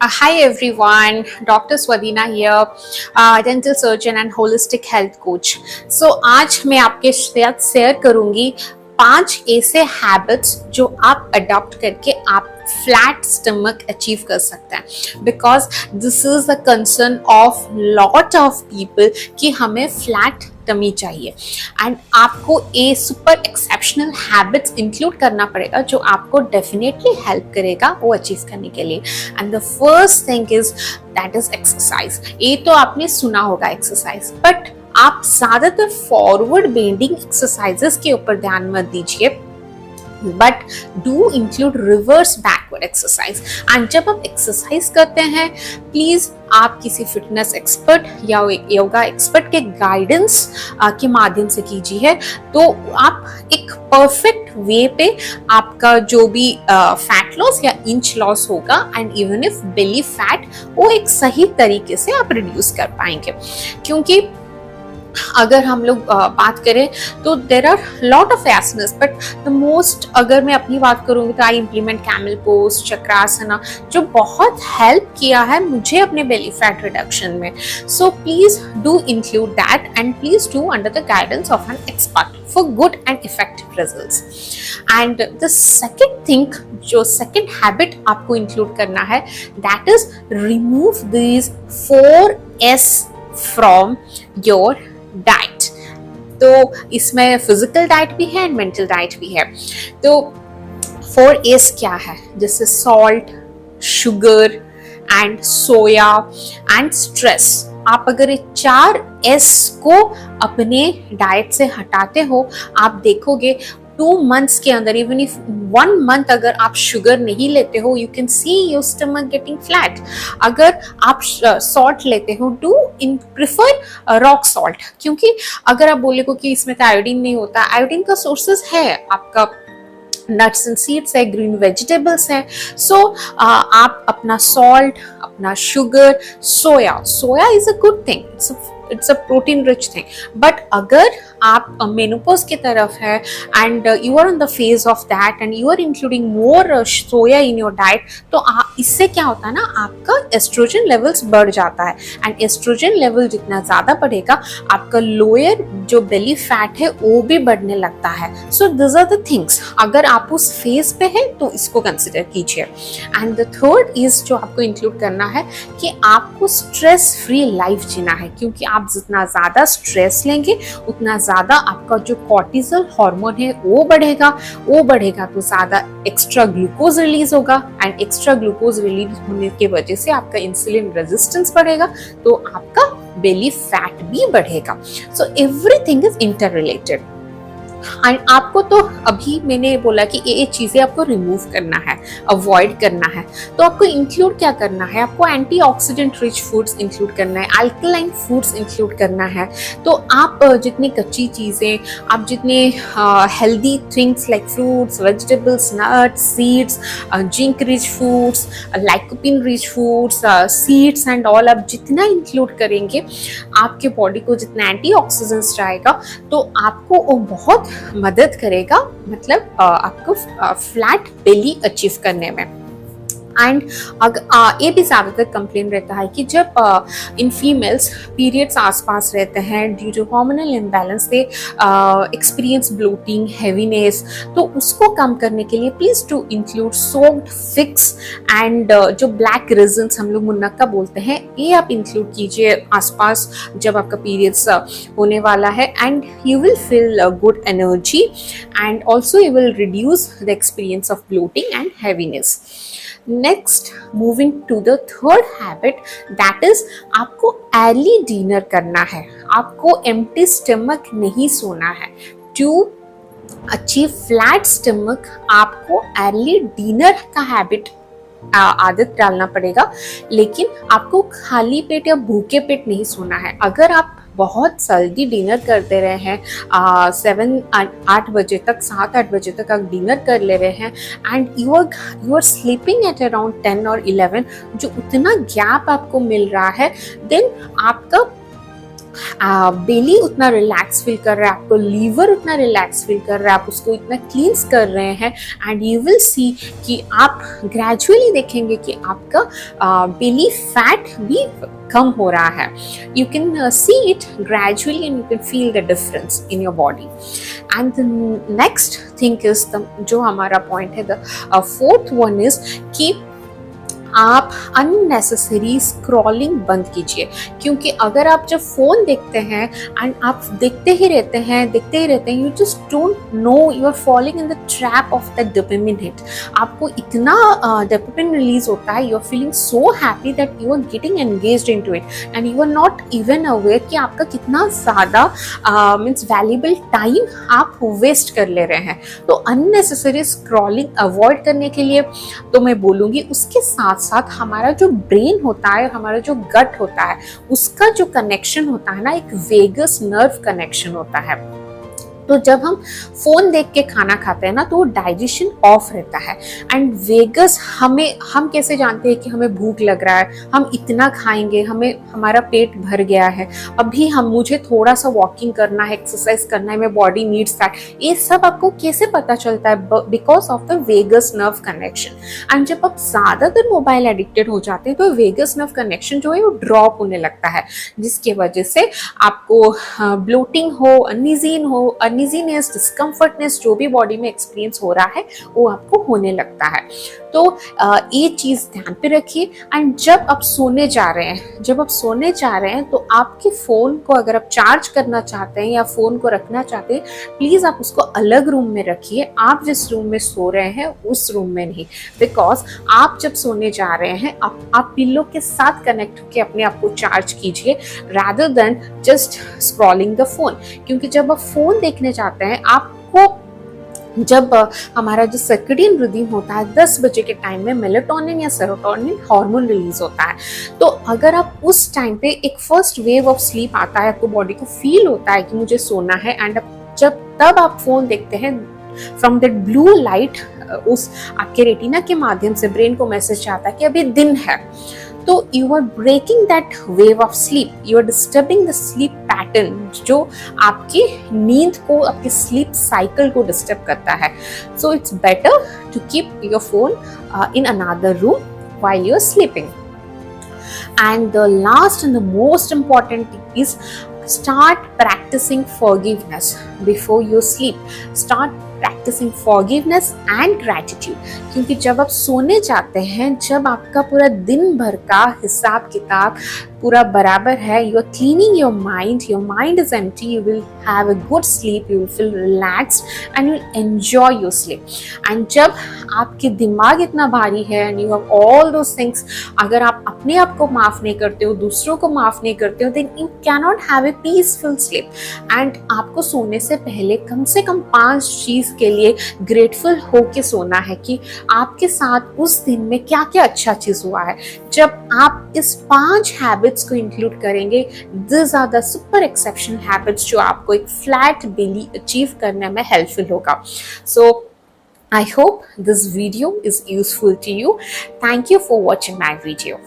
Hi everyone, Dr. Swadina here, dental surgeon and holistic health coach. So आज मैं आपके साथ शेयर करूंगी 5 ऐसे हैबिट्स जो आप अडॉप्ट करके आप फ्लैट स्टमक अचीव कर सकते हैं because this is the concern of lot of people कि हमें फ्लैट टमी चाहिए एंड आपको ए सुपर एक्सेप्शनल हैबिट्स इंक्लूड करना पड़ेगा जो आपको डेफिनेटली हेल्प करेगा वो अचीव करने के लिए। And the first thing is that is exercise. ये तो आपने सुना होगा एक्सरसाइज, बट आप ज्यादातर फॉरवर्ड बेंडिंग एक्सरसाइजेस के ऊपर ध्यान मत दीजिए, but do include reverse backward exercise. And जब आप एक्सरसाइज करते हैं प्लीज आप किसी फिटनेस एक्सपर्ट या योगा एक्सपर्ट के गाइडेंस के माध्यम से कीजिए, तो आप एक परफेक्ट वे पे आपका जो भी फैट लॉस या इंच लॉस होगा and even if belly fat वो एक सही तरीके से आप रिड्यूस कर पाएंगे। क्योंकि अगर हम लोग बात करें तो there are lot of asanas, but the most अगर मैं अपनी बात करूँगी तो I implement camel pose, chakrasana, जो बहुत हेल्प किया है मुझे अपने बेली फैट रिडक्शन में। So please do include that and please do under the guidance of an expert for good and effective results. And the second thing, जो second habit आपको include करना है, that is remove these 4S from your diet. तो इसमें physical diet भी है and mental diet भी है। तो 4S क्या है? जैसे salt, sugar and soya and stress. आप अगर ये 4S को अपने डाइट से हटाते हो, आप देखोगे 2 months के अंदर, इवन इफ 1 month अगर आप शुगर नहीं लेते हो, you can see your stomach getting flat. अगर आप सॉल्ट लेते हो, डू प्रिफर रॉक सॉल्ट, क्योंकि अगर आप बोलेगो कि इसमें तो आयोडीन नहीं होता, आयोडीन का सोर्सेस है आपका नट्स एंड सीड्स है, ग्रीन वेजिटेबल्स है। सो आप अपना सॉल्ट, अपना sugar, soya is a good thing, it's a protein rich thing. But अगर आप मेनोपॉज की तरफ है and you are on the phase of that and you are including more soya in your diet, तो इससे क्या होता है ना, आपका एस्ट्रोजन लेवल्स बढ़ जाता है एंड एस्ट्रोजन लेवल जितना ज्यादा बढ़ेगा आपका लोअर जो बेली फैट है वो भी बढ़ने लगता है। So this are the things, अगर आप उस फेज पे है तो इसको कंसिडर कीजिए। एंड द थर्ड इज जो आपको इंक्लूड करना है कि आपको स्ट्रेस फ्री लाइफ जीना है, क्योंकि आप जितना ज्यादा स्ट्रेस लेंगे उतना ज्यादा आपका जो कॉर्टिसोल हार्मोन है वो बढ़ेगा तो ज्यादा एक्स्ट्रा ग्लूकोज रिलीज होगा एंड एक्स्ट्रा ग्लूकोज रिलीज होने की वजह से आपका इंसुलिन रेजिस्टेंस बढ़ेगा, तो आपका बेली फैट भी बढ़ेगा। So everything is inter related. And आपको तो अभी मैंने बोला कि ये चीजें आपको रिमूव करना है, अवॉइड करना है, तो आपको इंक्लूड क्या करना है? आपको एंटीऑक्सीडेंट रिच फूड्स इंक्लूड करना है, अल्कलाइन फूड्स इंक्लूड करना है। तो आप जितनी कच्ची चीजें, आप जितने healthy things like fruits, vegetables, nuts, seeds, zinc rich foods, lycopene rich foods, seeds and all, आप जितना इंक्लूड करेंगे आपके बॉडी को जितना एंटीऑक्सीडेंट्स जाएगा तो आपको वो बहुत मदद करेगा, मतलब आपको फ्लैट बेली अचीव करने में। एंड ये भी ज्यादातर कंप्लेन रहता है कि जब इन फीमेल्स पीरियड्स आसपास रहते हैं, due to hormonal imbalance they experience bloating, heaviness, तो उसको कम करने के लिए please to include soaked figs and जो ब्लैक रेजिन्स हम लोग मुनक्का बोलते हैं, ये आप इंक्लूड कीजिए आसपास जब आपका पीरियड्स होने वाला है, and you will feel good energy and also you will reduce the experience of bloating and heaviness. Next, moving to the third habit, that is आपको अर्ली डिनर करना है, आपको एम्प्टी स्टमक नहीं सोना है। टू अचीव फ्लैट स्टमक आपको early dinner का habit आदत डालना पड़ेगा, लेकिन आपको खाली पेट या भूखे पेट नहीं सोना है। अगर आप बहुत जल्दी डिनर करते रहे हैं, 7-8 बजे तक, 7-8 बजे तक आप डिनर कर ले रहे हैं and you are sleeping at around 10 और 11, जो उतना गैप आपको मिल रहा है, देन आपका बेली उतना रिलैक्स फील कर रहा है, आपको लीवर उतना रिलैक्स फील कर रहा है, आप उसको इतना क्लींस कर रहे हैं, एंड यू विल सी कि आप ग्रेजुअली देखेंगे कि आपका बेली फैट भी कम हो रहा है. You can see it gradually and you can feel the difference in your body. And the next thing is जो हमारा point है, the fourth one is कि आप अननेसेसरी स्क्रॉलिंग बंद कीजिए. क्योंकि अगर आप जब फोन देखते हैं एंड आप देखते ही रहते हैं, you just don't know, you are following in the trap of that dopamine hit. आपको इतना डोपामिन रिलीज होता है, you are feeling so happy that you are getting engaged into it and you are not even aware कि आपका कितना ज़्यादा means valuable time आप waste कर ले रहे हैं. तो अननेसेसरी स्क्रॉलिंग अवॉइड करने के लिए तो मैं बोलूँगी उसके साथ साथ हमारा जो ब्रेन होता है, हमारा जो गट होता है, उसका जो कनेक्शन होता है ना, एक वेगस नर्व कनेक्शन होता है. तो जब हम फोन देख के खाना खाते हैं ना, तो वो डाइजेशन ऑफ रहता है एंड वेगस हम कैसे जानते हैं कि हमें भूख लग रहा है, हम इतना खाएंगे, हमारा पेट भर गया है, अभी मुझे थोड़ा सा वॉकिंग करना है, एक्सरसाइज करना है, मेरी बॉडी नीड्स दैट. ये सब आपको कैसे पता चलता है? Because of the vagus nerve connection. And जब आप ज्यादातर मोबाइल एडिक्टेड हो जाते हैं तो वेगस नर्व कनेक्शन जो है वो ड्रॉप होने लगता है, जिसकी वजह से आपको ब्लोटिंग हो, अनइजीनेस, डिस्कम्फर्टनेस जो भी बॉडी में एक्सपीरियंस हो रहा है वो आपको होने लगता है. तो ये चीज़ ध्यान पे रखिए. एंड जब आप सोने जा रहे हैं तो आपके फ़ोन को अगर आप चार्ज करना चाहते हैं या फ़ोन को रखना चाहते हैं, प्लीज़ आप उसको अलग रूम में रखिए. आप जिस रूम में सो रहे हैं उस रूम में नहीं. बिकॉज आप जब सोने जा रहे हैं आप पिल्लो के साथ कनेक्ट होकर अपने आप को चार्ज कीजिए rather than just scrolling the phone. क्योंकि जब आप फोन देखने जाते हैं, आपको जब हमारा जो सर्केडियन रिदम होता है 10 बजे के टाइम में मेलेटोनिन या सेरोटोनिन हार्मोन रिलीज होता है. तो अगर आप उस टाइम पे एक फर्स्ट वेव ऑफ स्लीप आता है, आपको बॉडी को फील होता है कि मुझे सोना है, एंड तब आप फोन देखते हैं, फ्रॉम दैट ब्लू लाइट उस आपके रेटिना के माध्यम से ब्रेन को मैसेज आता है कि अभी दिन है. तो you are breaking that wave of sleep, you are disturbing the sleep pattern जो आपकी नींद को, आपके स्लीप साइकिल को डिस्टर्ब करता है. So it's better to keep your phone in another room while you are sleeping. And the last and the most important thing is start practicing forgiveness before you sleep. Start practicing forgiveness and gratitude. क्योंकि जब आप सोने जाते हैं, जब आपका पूरा दिन भर का हिसाब किताब पूरा बराबर है, you are cleaning your mind is empty, you will have a good sleep, you will feel relaxed and you will enjoy your sleep. And जब आपके दिमाग इतना भारी है and you have all those things, अगर आप अपने आप को माफ नहीं करते हो, दूसरों को माफ नहीं करते हो, then you cannot have a peaceful sleep. And आपको सोने से पहले कम से कम 5 चीज के लिए ग्रेटफुल होके सोना है कि आपके साथ उस दिन में क्या क्या अच्छा चीज हुआ है. जब आप इस 5 हैबिट्स को इंक्लूड करेंगे, this are the super exceptional habits जो आपको एक फ्लैट बेली अचीव करने में हेल्पफुल होगा. सो I hope this video is useful to you. Thank you for watching my video.